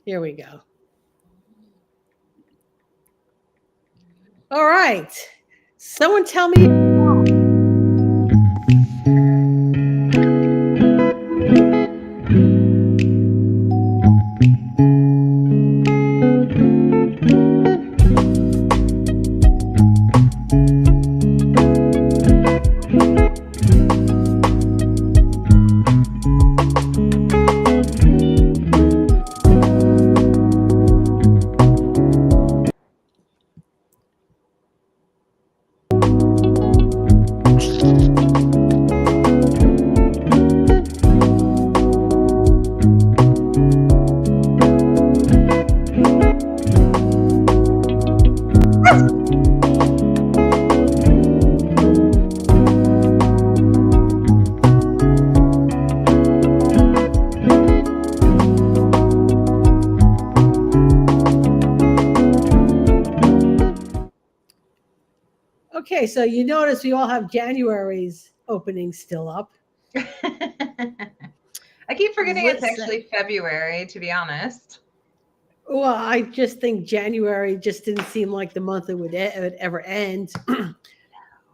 Here we go. All right. Someone tell me. Okay, so you notice we all have January's opening still up. I keep forgetting it's Listen, actually February, to be honest. well, I just think January just didn't seem like the month it would ever end.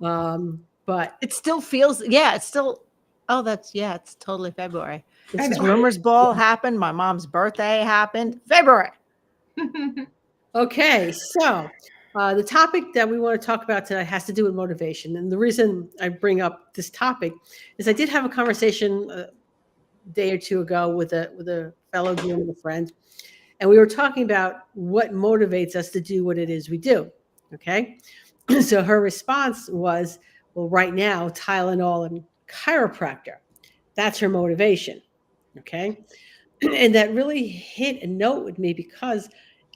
But It still feels, yeah, it's still, oh, that's, yeah, it's totally February. it's I Because know. totally Rumors Ball happened. My mom's birthday happened. February. okay. So the topic that we want to talk about tonight has to do with motivation, and the reason I bring up this topic is I did have a conversation a day or two ago with a fellow groom and a friend, and we were talking about what motivates us to do what it is we do. Okay. So her response was, well, right now, Tylenol and chiropractor. That's her motivation. Okay. And that really hit a note with me because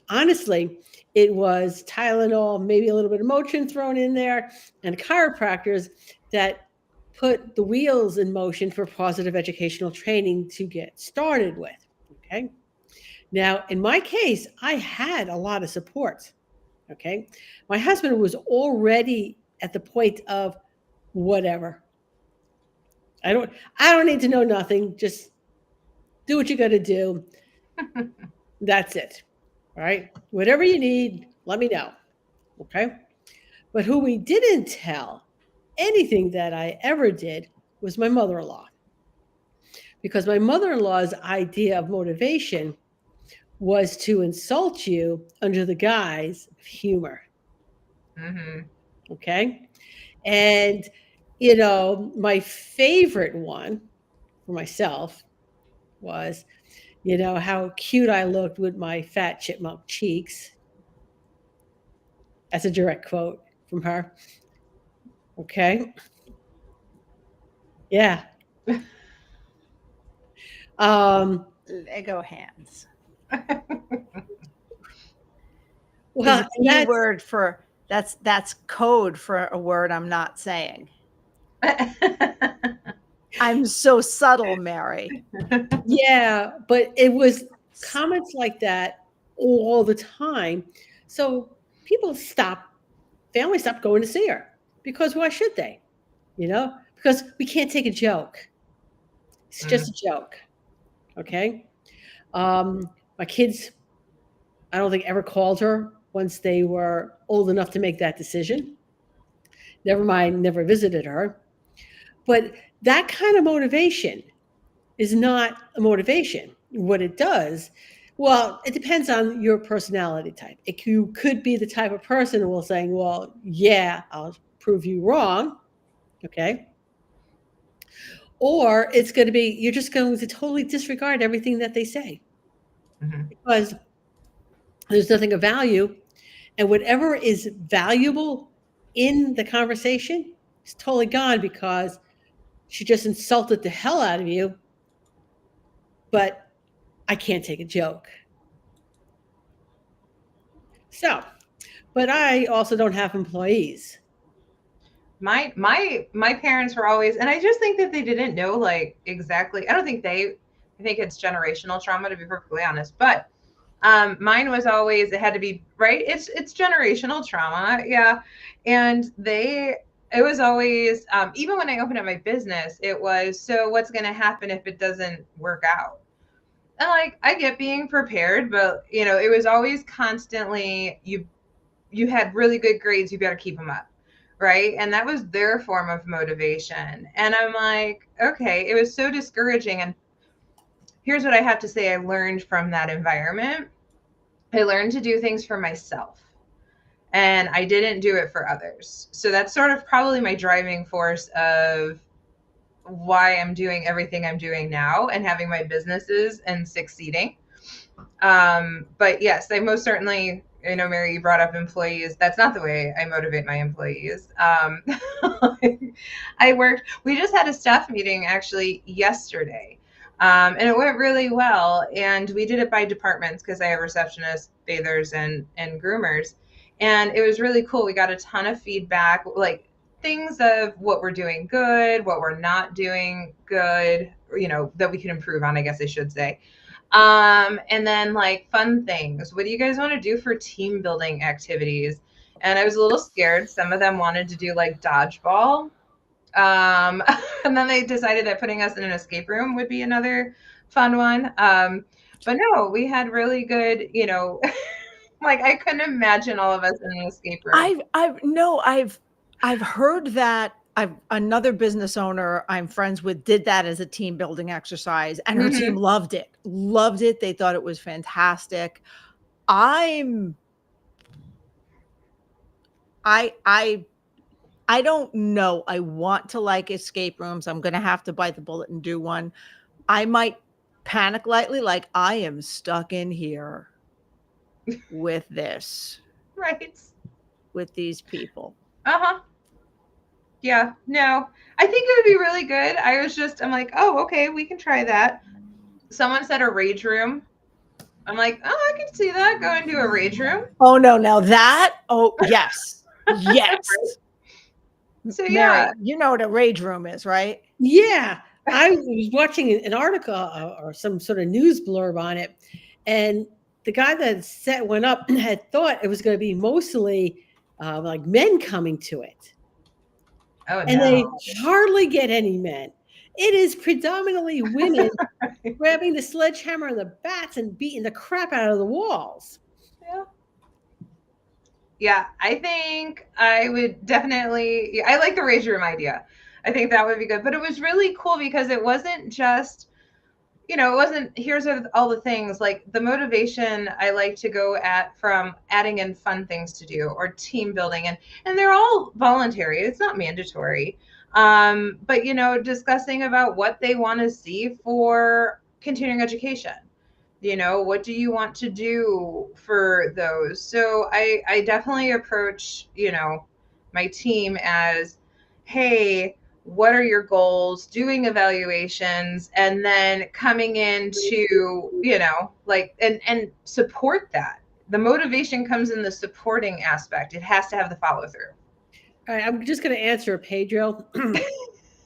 honestly, it was Tylenol, maybe a little bit of Motrin thrown in there, and chiropractors that put the wheels in motion for positive educational training to get started with. Okay. Now, in my case, I had a lot of support. Okay. My husband was already at the point of whatever. I don't I don't need to know nothing. Just do what you got to do. That's it. All right. Whatever you need, let me know. Okay. But who we didn't tell anything that I ever did was my mother in law. Because my mother in law's idea of motivation was to insult you under the guise of humor. Hmm. Okay. And, my favorite one for myself was, how cute I looked with my fat chipmunk cheeks. That's a direct quote from her. Okay. Yeah. Um, Lego hands is well, a and key that's word for that's code for a word I'm not saying. I'm so subtle, Mary. yeah, but it was comments like that all the time. So people stop, families stop going to see her because why should they? Because we can't take a joke. It's just Mm. a joke. Okay. Um, my kids, I don't think ever called her once they were old enough to make that decision. Never mind, never visited her. But that kind of motivation is not a motivation. What it does, well, it depends on your personality type. You could be the type of person who will saying, well, yeah, I'll prove you wrong. Okay. Or it's going to be, you're just going to totally disregard everything that they say Mhm. because there's nothing of value. And whatever is valuable in the conversation is totally gone because she just insulted the hell out of you, but I can't take a joke. So, but I also don't have employees. My parents were always, and I just think that they didn't know like exactly. I don't think they. I think it's generational trauma, to be perfectly honest. But mine was always, it had to be right. It's generational trauma, yeah. And it was always, even when I opened up my business, it was, so what's going to happen if it doesn't work out? And like I get being prepared, but you know, it was always constantly you had really good grades, you better keep them up. Right. And that was their form of motivation. And I'm like, okay, it was so discouraging. And here's what I have to say I learned from that environment. I learned to do things for myself and I didn't do it for others. So that's sort of probably my driving force of why I'm doing everything I'm doing now and having my businesses and succeeding. But yes, I most certainly, you know, Mary, you brought up employees. That's not the way I motivate my employees. We just had a staff meeting actually yesterday. And it went really well. And we did it by departments because I have receptionists, bathers, and groomers. And it was really cool. We got a ton of feedback, like things of what we're doing good, what we're not doing good, you know, that we can improve on, I guess I should say. And then like fun things. What do you guys want to do for team building activities? And I was a little scared. Some of them wanted to do like dodgeball. And then they decided that putting us in an escape room would be another fun one. But no, we had really good, you know, like I couldn't imagine all of us in an escape room. I've heard that. Another business owner I'm friends with did that as a team building exercise, and her team loved it. Loved it. They thought it was fantastic. I don't know. I want to like escape rooms. I'm going to have to bite the bullet and do one. I might panic lightly, like I am stuck in here with this, Right. with these people. Uh-huh. Yeah, no, I think it would be really good. I'm like, oh, okay, we can try that. Someone said a rage room. I'm like, oh, I can see that. Go into a rage room. Oh, no, now that, oh, yes, yes. So, Mary, yeah. you know what a rage room is, right? Yeah. I was watching an article or some sort of news blurb on it. And the guy that went up had thought it was going to be mostly like men coming to it. Oh, And no. they hardly get any men. It is predominantly women grabbing the sledgehammer and the bats and beating the crap out of the walls. Yeah. Yeah, I think I would definitely, I like the rage room idea. I think that would be good. But it was really cool because it wasn't just, you know, it wasn't, here's all the things, like the motivation I like to go at from adding in fun things to do or team building. And they're all voluntary. It's not mandatory. But, you know, discussing about what they want to see for continuing education. You know, what do you want to do for those? So I definitely approach, you know, my team as, hey, what are your goals, doing evaluations, and then coming in to, you know, like, and support that. The motivation comes in the supporting aspect. It has to have the follow through. All right, I'm just going to answer Pedro. All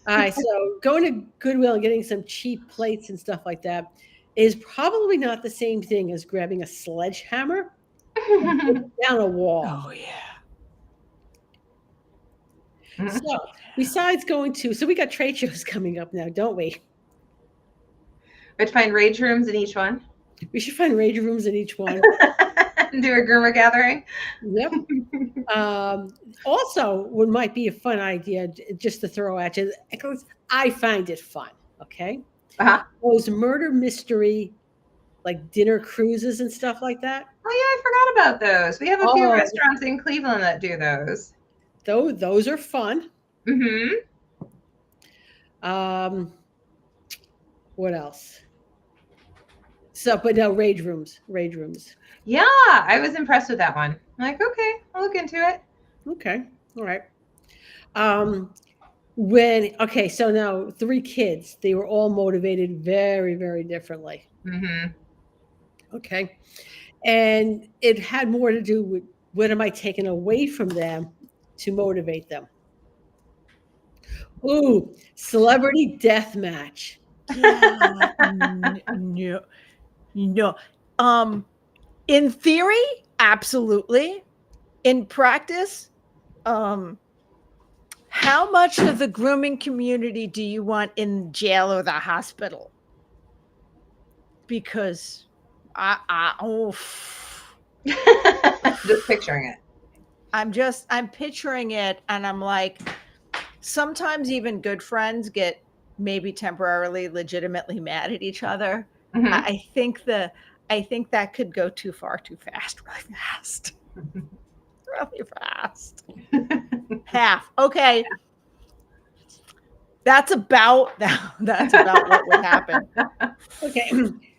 right, so going to Goodwill and getting some cheap plates and stuff like that is probably not the same thing as grabbing a sledgehammer and down a wall. Oh, yeah. So besides going to, so we got trade shows coming up now, don't we? We'd find rage rooms in each one. We should find rage rooms in each one. And do a groomer gathering. Yep. Also, what might be a fun idea just to throw at you, because I find it fun, okay? Uh-huh. Those murder mystery, like dinner cruises and stuff like that. Oh, yeah, I forgot about those. We have a few restaurants in Cleveland that do those. Those are fun. Mm-hmm. What else? So, but no, rage rooms. Yeah, I was impressed with that one. I'm like, okay, I'll look into it. Okay, all right. So now 3 kids, they were all motivated very, very differently. Mm-hmm. Okay, and it had more to do with what am I taking away from them to motivate them. Ooh, celebrity death match. Yeah, no. In theory, absolutely. In practice, how much of the grooming community do you want in jail or the hospital? because oh, Just picturing it. I'm picturing it, and I'm like, sometimes even good friends get maybe temporarily legitimately mad at each other. Mhm. I think that could go too far too fast, really fast. Really fast. Half. Okay. That's about what would happen. Okay.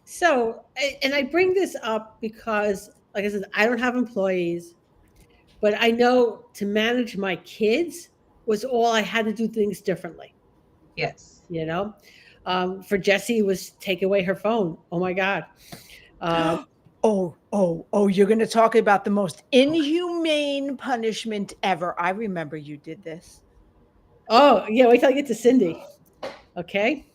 So, and I bring this up because, like I said, I don't have employees, but I know to manage my kids was all I had to do things differently. Yes. You know, for Jessie it was take away her phone. Oh my God. Um, Oh, you're going to talk about the most inhumane punishment ever. I remember you did this. oh yeah, wait till I get to Cindy. Okay.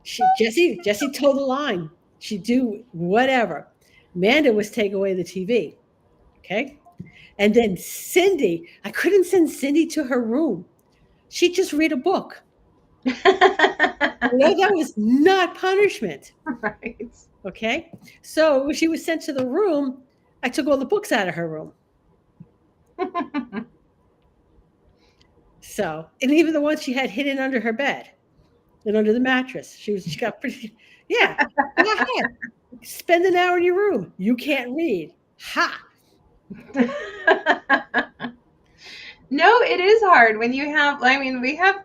Jessie told the line. She'd do whatever. Amanda was take away the TV. Okay. And then Cindy, I couldn't send Cindy to her room. She'd just read a book. That was not punishment. Right. Okay. So when she was sent to the room, I took all the books out of her room. So, and even the ones she had hidden under her bed and under the mattress. She got pretty, yeah. Go ahead. Spend an hour in your room. You can't read. Ha. No, it is hard when you have, I mean, we have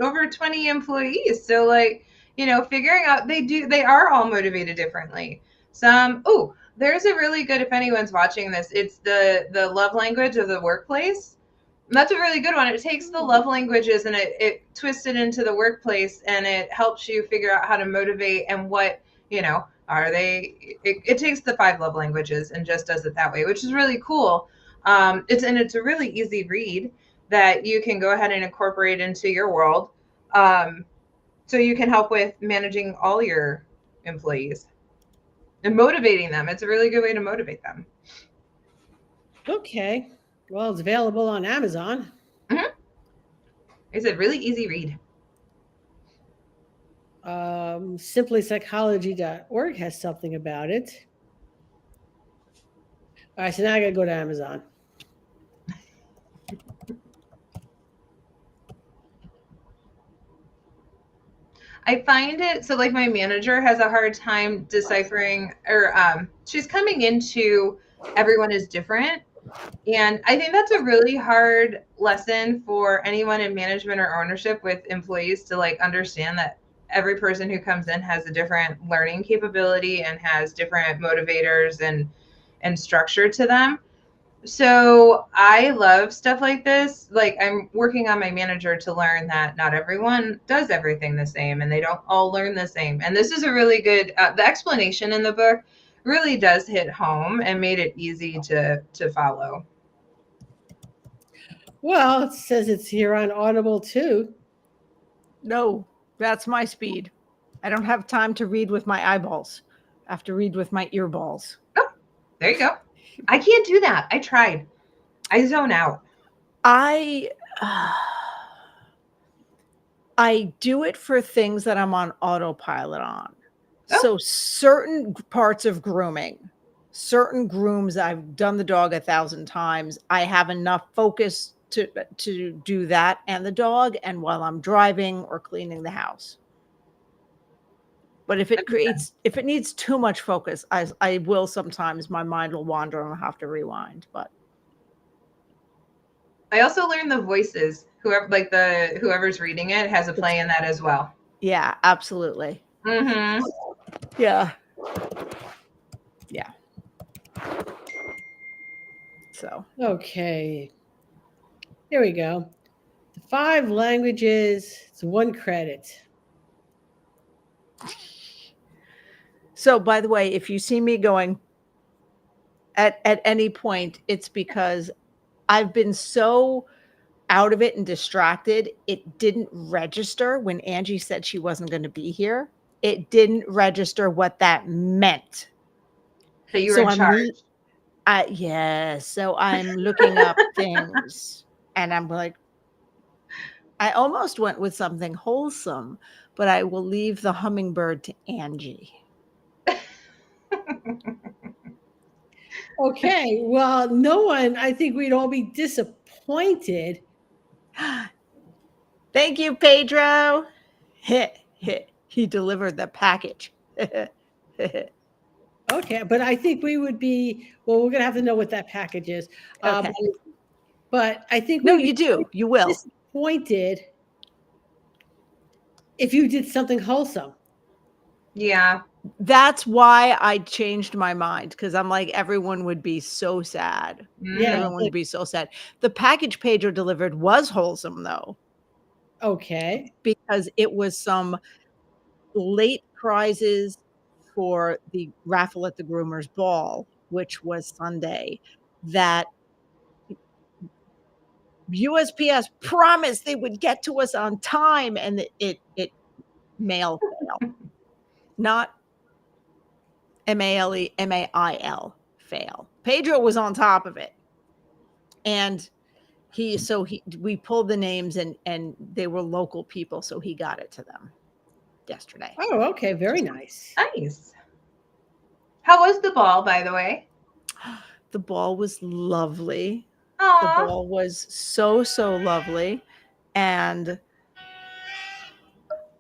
over 20 employees. So like, figuring out they are all motivated differently. There's a really good, if anyone's watching this, it's the love language of the workplace. And that's a really good one. It takes the love languages and it twists it into the workplace, and it helps you figure out how to motivate and what, are they, it takes the 5 love languages and just does it that way, which is really cool. It's a really easy read that you can go ahead and incorporate into your world. So you can help with managing all your employees and motivating them. It's a really good way to motivate them. Okay. Well, it's available on Amazon. Mm-hmm. It's a really easy read. Simplypsychology.org has something about it. All right, so now I gotta go to Amazon. I find it so like my manager has a hard time deciphering, or she's coming into everyone is different. And I think that's a really hard lesson for anyone in management or ownership with employees to like understand that every person who comes in has a different learning capability and has different motivators and structure to them. So I love stuff like this. Like I'm working on my manager to learn that not everyone does everything the same and they don't all learn the same. And this is a really good, the explanation in the book really does hit home and made it easy to follow. Well, it says it's here on Audible too. No, that's my speed. I don't have time to read with my eyeballs. I have to read with my earballs. Oh, there you go. I can't do that. I tried. I zone out. I do it for things that I'm on autopilot on. Oh. So certain parts of grooming, certain grooms, I've done the dog 1,000 times. I have enough focus to do that and the dog, and while I'm driving or cleaning the house. But if it needs too much focus, I will sometimes, my mind will wander and I'll have to rewind. But I also learned the voices. Whoever's reading it has a play in that as well. yeah, absolutely. Mm-hmm. Yeah. So Okay. Here we go. The 5 languages, it's 1 credit. So, by the way, if you see me going at any point, it's because I've been so out of it and distracted. It didn't register when Angie said she wasn't going to be here. It didn't register what that meant. That you were in charge. Yes. So I'm looking up things and I'm like, I almost went with something wholesome, but I will leave the hummingbird to Angie. Okay, well, no one, I think we'd all be disappointed. Thank you, Pedro. He delivered the package. Okay, but I think we would be, well, we're going to have to know what that package is. Okay. But I think No, we'd you be do. You will. disappointed if you did something wholesome. Yeah. That's why I changed my mind, because I'm like, everyone would be so sad. Yeah. Everyone would be so sad. The package Pedro delivered was wholesome, though, Okay. because it was some late prizes for the raffle at the Groomers Ball, which was Sunday, that USPS promised they would get to us on time, and it mail fail, not MALE, MAIL fail. Pedro was on top of it, and we pulled the names, and they were local people, so he got it to them yesterday. Oh, okay. Very nice. Nice. How was the ball, by the way? The ball was lovely. The Aw. ball was so lovely, and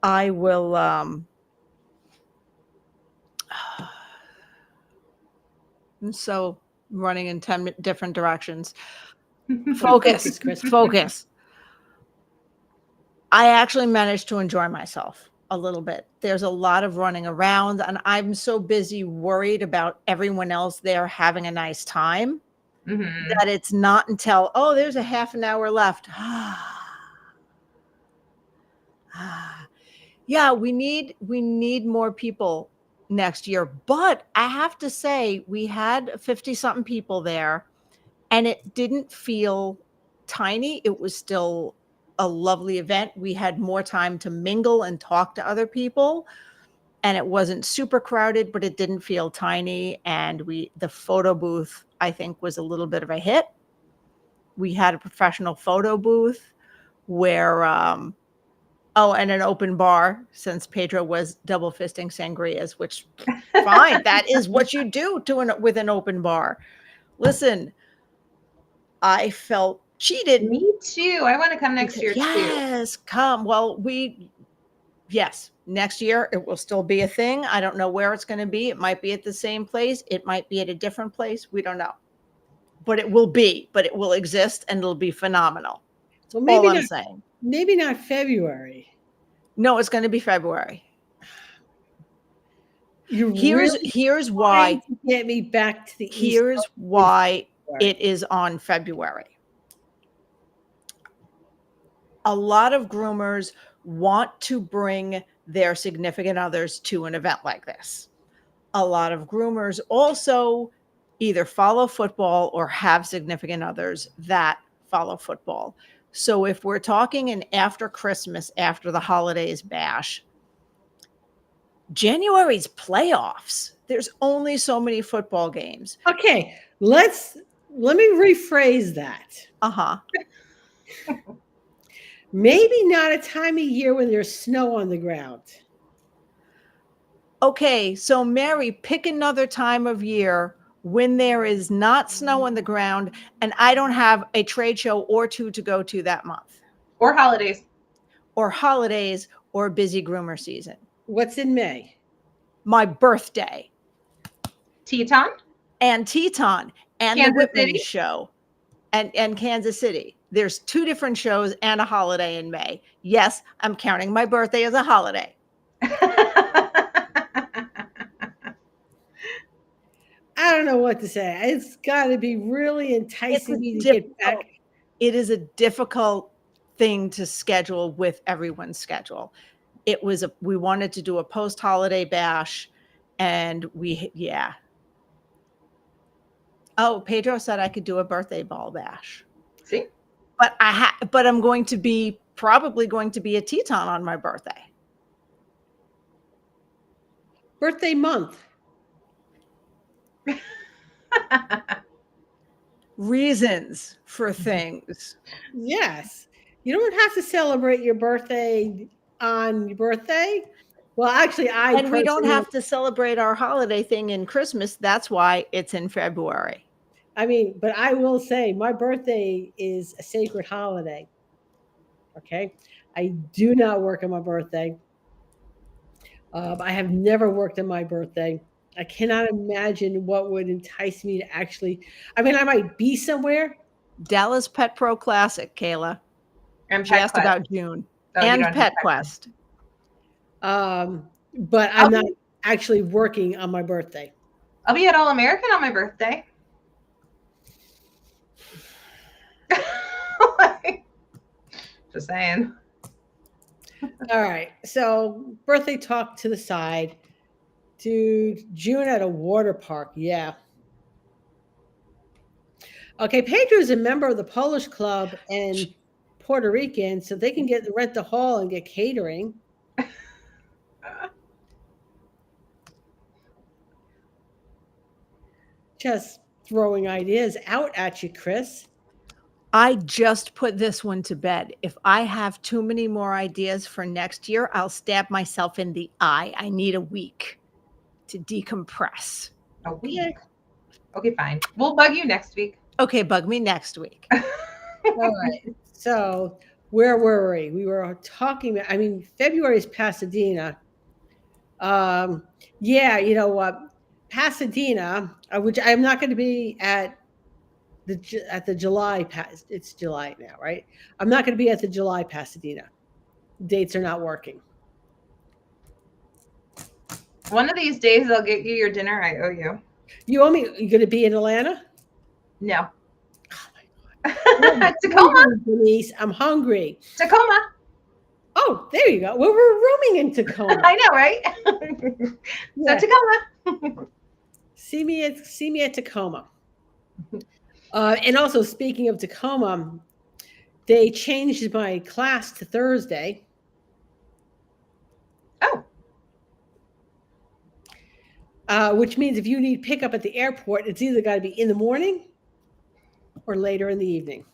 I will so running in 10 different directions. Focus, Chris. focus. I actually managed to enjoy myself a little bit. There's a lot of running around, and I'm so busy worried about everyone else there having a nice time Mhm. that it's not until, oh, there's a half an hour left. Yeah, we need more people next year. But I have to say, we had 50 something people there, and it didn't feel tiny. It was still a lovely event. We had more time to mingle and talk to other people, and it wasn't super crowded, but it didn't feel tiny. And the photo booth, I think, was a little bit of a hit. We had a professional photo booth where and an open bar, since Pedro was double fisting sangrias, which fine, that is what you do with an open bar. Listen, I felt cheated. Me too. I want to come next year too. Yes, come. Well, yes, next year it will still be a thing. I don't know where it's going to be. It might be at the same place. It might be at a different place. We don't know. But it will exist, and it'll be phenomenal. Well, maybe all I'm not, saying. Maybe not February. No, it's going to be February. Here's why. To get me back to the Here's why it is on February. A lot of groomers want to bring their significant others to an event like this. A lot of groomers also either follow football or have significant others that follow football. So if we're talking an after Christmas, after the holidays bash, January's playoffs. There's only so many football games. Okay, let me rephrase that. Maybe not a time of year when there's snow on the ground. Okay, so Mary, pick another time of year when there is not snow on the ground and I don't have a trade show or two to go to that month. Or holidays. Or busy groomer season. What's in May? My birthday. Teton. And Teton. And Kansas the Whitman City? show. And Kansas City. There's 2 different shows and a holiday in May. Yes, I'm counting my birthday as a holiday. I don't know what to say. It's got to be really enticing me to get back. It is a difficult thing to schedule with everyone's schedule. We wanted to do a post-holiday bash, and Oh, Pedro said I could do a birthday ball bash. See? But I'm probably going to be a Teton on my birthday. Birthday month. Reasons for things. Yes. You don't have to celebrate your birthday on your birthday. Well, actually, And we don't have to celebrate our holiday thing in Christmas. That's why it's in February. I mean, but I will say my birthday is a sacred holiday. Okay. I do not work on my birthday. I have never worked on my birthday. I cannot imagine what would entice me to actually. I mean, I might be somewhere. Dallas Pet Pro Classic, Kayla. And She asked about June. And Pet Quest. But I'm not actually working on my birthday. I'll be at All American on my birthday. Just saying. All right. So birthday talk to the side. Dude, June at a water park. Yeah. Okay. Pedro is a member of the Polish club and Puerto Rican, so they can rent the hall and get catering. Just throwing ideas out at you, Chris. I just put this one to bed. If I have too many more ideas for next year, I'll stab myself in the eye. I need a week to decompress. A week? Okay, fine. We'll bug you next week. Okay, bug me next week. All right. So where were we? We were talking about, I mean, February is Pasadena. Yeah, you know what? Pasadena, which I'm not going to be at the July. It's July now, right? I'm not going to be at the July Pasadena. Dates are not working. One of these days, I'll get you your dinner. I owe you. You owe me. You going to be in Atlanta? No. Oh my God. Tacoma. Denise, I'm hungry. Tacoma. Oh, there you go. Well, we're rooming in Tacoma. I know, right? Yeah. So Tacoma. See me at Tacoma. And also, speaking of Tacoma, they changed my class to Thursday. Oh. Which means if you need pickup at the airport, it's either got to be in the morning or later in the evening.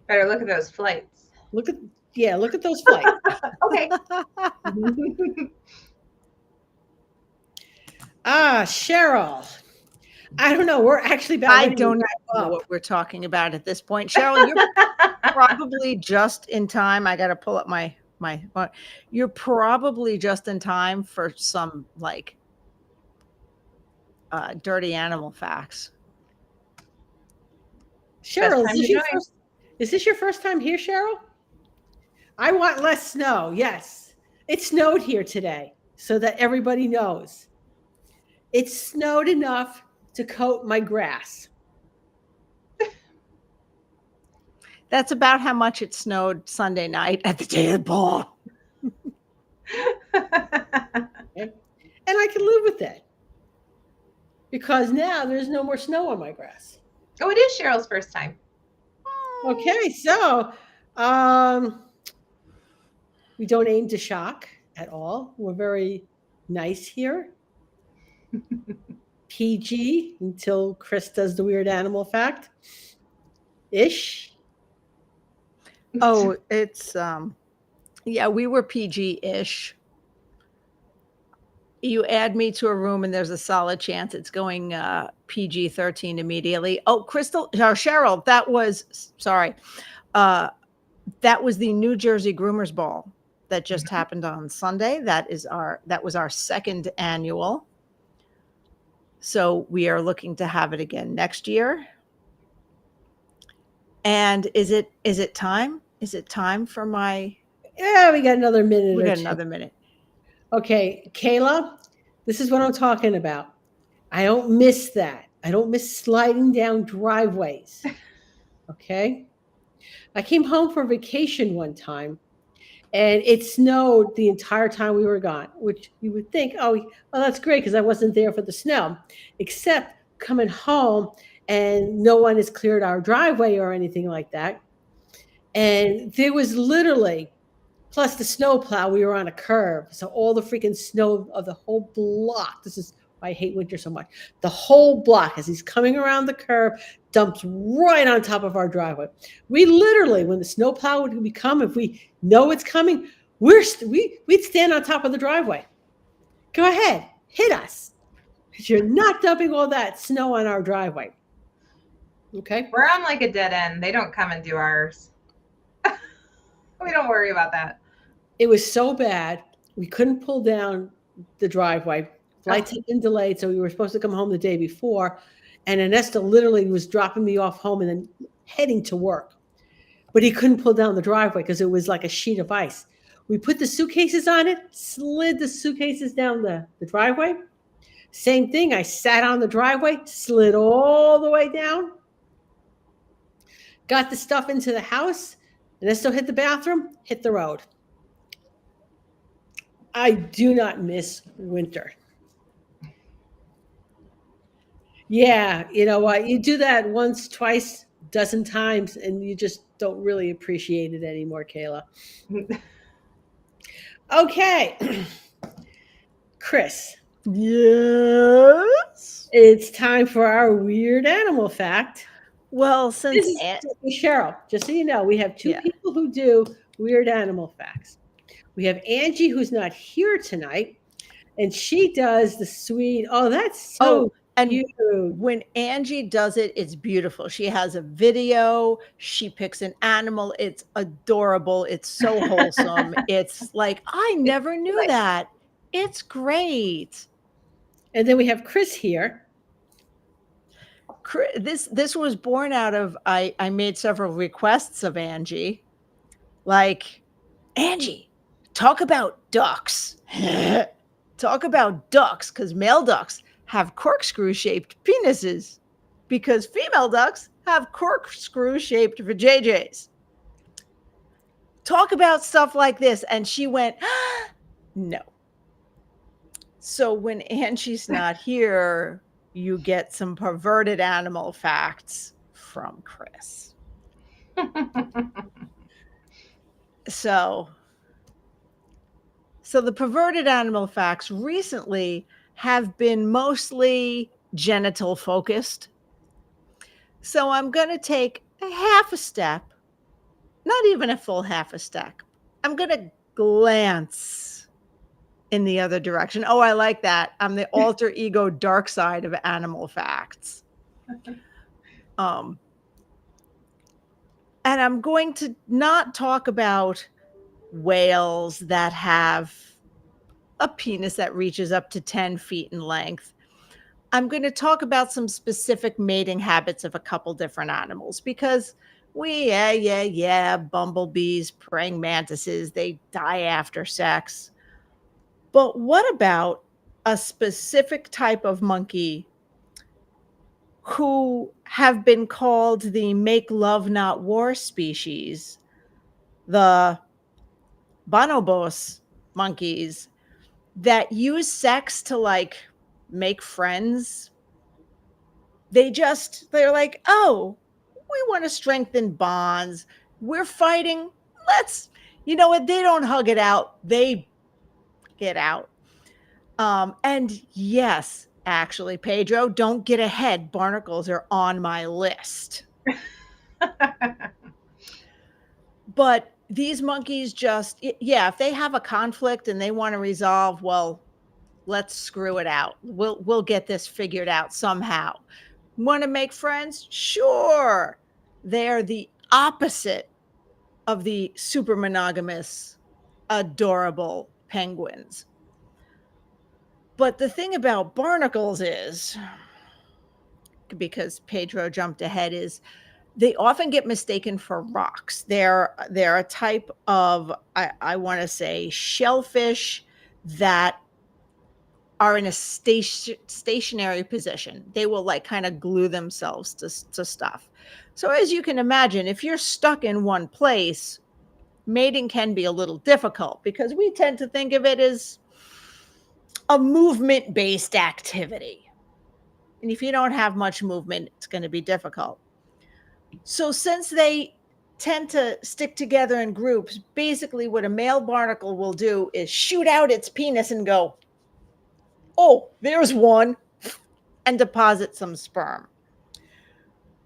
Better look at those flights. Look at those flights. Okay. Cheryl. I don't know. We're actually about. I don't know what we're talking about at this point. Cheryl, you're probably just in time. I got to pull up my. You're probably just in time for some like dirty animal facts. Cheryl, is this your first time here, Cheryl? I want less snow. Yes, it snowed here today, so that everybody knows. It snowed enough to coat my grass. That's about how much it snowed Sunday night at the Day of the Ball. And I can live with that because now there's no more snow on my grass. Oh, it is Cheryl's first time. Okay, so we don't aim to shock at all. We're very nice here. PG until Chris does the weird animal fact. Ish. Oh, it's yeah, we were PG-ish. You add me to a room and there's a solid chance it's going PG-13 immediately. Oh, Cheryl, that was the New Jersey Groomers Ball that just happened on Sunday. That was our second annual. So we are looking to have it again next year. And is it time? Is it time for my? Yeah, we got another minute. We got another minute. Okay, Kayla, this is what I'm talking about. I don't miss that. I don't miss sliding down driveways. Okay. I came home for vacation one time and it snowed the entire time we were gone, which you would think, oh, that's great because I wasn't there for the snow, except coming home and no one has cleared our driveway or anything like that. And there was literally, plus the snow plow, we were on a curve. So all the freaking snow of the whole block, this is why I hate winter so much. The whole block, as he's coming around the curve, dumps right on top of our driveway. We literally, when the snow plow would come, if we know it's coming, we'd stand on top of the driveway. Go ahead, hit us. You're not dumping all that snow on our driveway. Okay. We're on like a dead end. They don't come and do ours. We don't worry about that. It was so bad. We couldn't pull down the driveway. Flights had been delayed, so we were supposed to come home the day before. And Ernesto literally was dropping me off home and then heading to work. But he couldn't pull down the driveway because it was like a sheet of ice. We put the suitcases on it, slid the suitcases down the driveway. Same thing. I sat on the driveway, slid all the way down, got the stuff into the house, and then still hit the bathroom, hit the road. I do not miss winter. Yeah, you know what? You do that once, twice, dozen times, and you just don't really appreciate it anymore, Kayla. Okay. Chris, Yes. it's time for our weird animal fact. Well, This since is Cheryl. Just so you know, we have two Yeah. people who do weird animal facts. We have Angie, who's not here tonight, and she does the sweet. Oh, that's so and cute. when Angie does it, it's beautiful. She has a video. She picks an animal. It's adorable. It's so wholesome. It's like, I never knew that. It's great. And then we have Chris here. This was born out of I made several requests of Angie, like, Angie, talk about ducks. Talk about ducks, because male ducks have corkscrew shaped penises, because female ducks have corkscrew shaped vajayjays. Talk about stuff like this. And she went, no. So when Angie's not here, you get some perverted animal facts from Chris. So the perverted animal facts recently have been mostly genital focused. So I'm going to take a half a step, not even a full half a step. I'm going to glance in the other direction. Oh, I like that. I'm the alter ego dark side of animal facts. And I'm going to not talk about whales that have a penis that reaches up to 10 feet in length. I'm going to talk about some specific mating habits of a couple different animals, because bumblebees, praying mantises, they die after sex. But what about a specific type of monkey who have been called the make love not war species, the bonobos monkeys, that use sex to like make friends? They're like, oh, we want to strengthen bonds. We're fighting. You know what? They don't hug it out. They get out. And yes, actually, Pedro, don't get ahead. Barnacles are on my list. But these monkeys if they have a conflict and they want to resolve, well, let's screw it out. We'll get this figured out somehow. Want to make friends? Sure. They're the opposite of the super monogamous, adorable penguins. But the thing about barnacles is, because Pedro jumped ahead, is they often get mistaken for rocks. They're a type of, I want to say, shellfish that are in a stationary position. They will like kind of glue themselves to stuff. So as you can imagine, if you're stuck in one place, mating can be a little difficult, because we tend to think of it as a movement-based activity. And if you don't have much movement, it's going to be difficult. So since they tend to stick together in groups, basically what a male barnacle will do is shoot out its penis and go, oh, there's one, and deposit some sperm.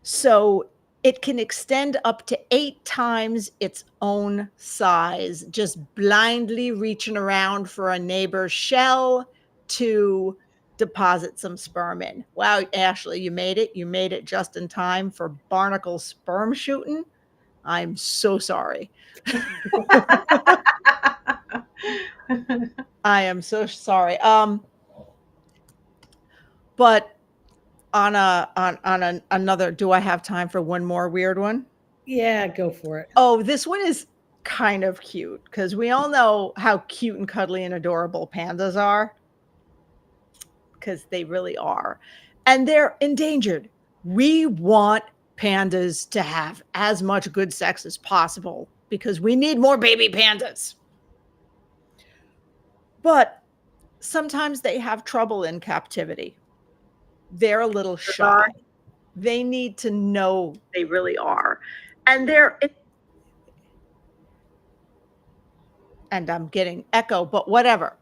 So it can extend up to 8 times its own size, just blindly reaching around for a neighbor's shell, to deposit some sperm in. Wow, Ashley, you made it. You made it just in time for barnacle sperm shooting. I'm so sorry. I am so sorry. But another, do I have time for one more weird one? Yeah, go for it. Oh, this one is kind of cute because we all know how cute and cuddly and adorable pandas are, because they really are. And they're endangered. We want pandas to have as much good sex as possible because we need more baby pandas. But sometimes they have trouble in captivity. They're a little shy. They need to know they really are. And I'm getting echo, but whatever.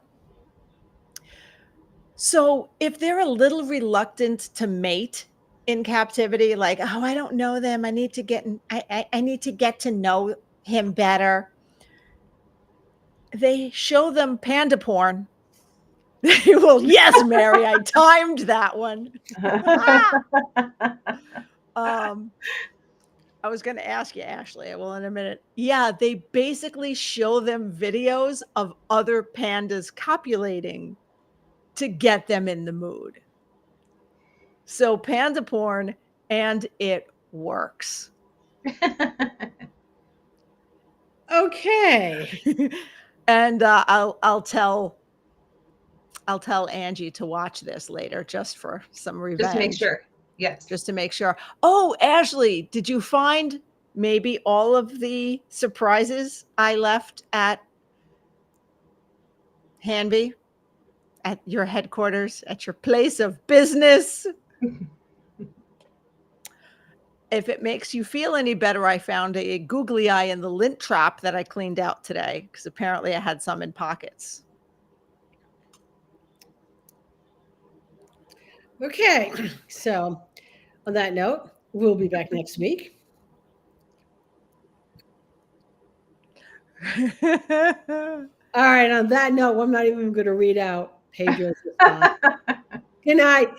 So if they're a little reluctant to mate in captivity, like, oh, I don't know them. I need to get to know him better. They show them panda porn. They will, yes, Mary, I timed that one. I was going to ask you, Ashley, well, in a minute. Yeah, they basically show them videos of other pandas copulating to get them in the mood. So panda porn, and it works. Okay. And I'll tell Angie to watch this later just for some revenge. Just to make sure. Yes. Just to make sure. Oh, Ashley, did you find maybe all of the surprises I left at Hanby, at your headquarters, at your place of business? If it makes you feel any better, I found a googly eye in the lint trap that I cleaned out today because apparently I had some in pockets. Okay. So on that note, we'll be back next week. All right. On that note, I'm not even going to read out Pedro's response. Good night.